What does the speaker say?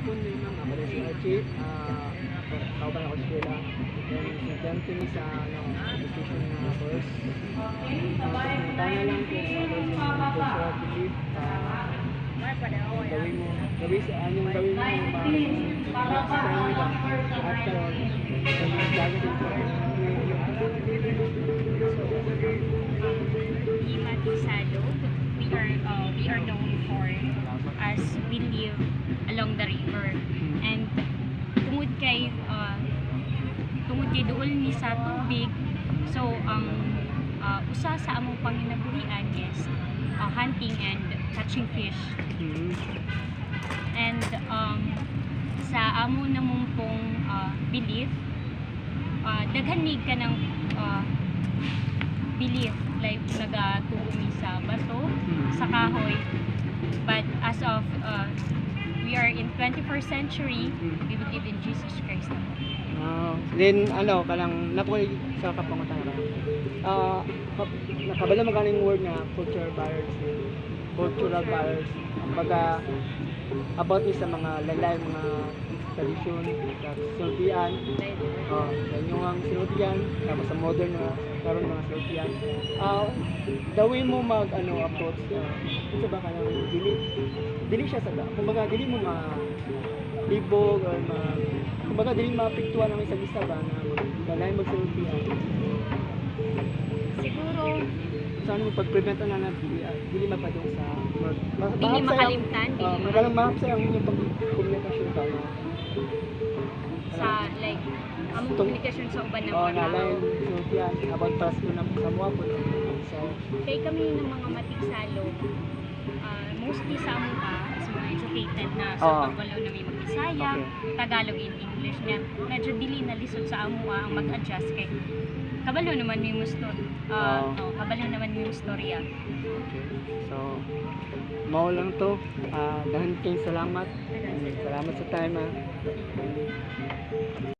hapon din ma'am, ako rin si Archie. Tao pa na ako sa eskwela. Then, estudyante ni sa education na course. Tana lang kung ano sa cultural belief. Gawin sa anong gawin mo para sa kanila. At karon, lagi din po. Salo, we are known for as we live along the river, and tungod kay duol ni sa tubig, so ang usa sa among panginabuhian is hunting and catching fish. And sa amo namong pong belief, daghan mig ka ng belief, like nagatuumi sa bato, sa kahoy, but as of we are in 21st century, we believe in Jesus Christ. Then kanang napoy sa kapangutan ra. Nakabala magaling word nga cultural barriers. Kumbaga about ni sa mga lalay, mga tradisyon, sultian. Ganyan ang sultian, tapos sa modern na karon mga sultian. The way mo approach sa ba kanang dili siya sa kumbaga dili mo libog or kumbaga dili mapiktuan ang isang isa ba na lalay magsultian. Siguro Saan mo pag-prevent na dili mapadung sa dili makalimtan, magalang mahap sa ang inyong pag-komunikasyon ba sa like among komunikasyon sa uban ng mga tao. nalay sultian about Pasko na sa mga po. So Kay kami ng mga matigsalo, mostly sa among is mga educated na, so pagwalaw na may mag-Bisaya, Tagalog in English niya, medyo dili na lisod sa amo ang mag-adjust kay kabalo naman may kabalo naman may istorya. okay. So mao lang to. Dahan kayong salamat. Salamat sa time.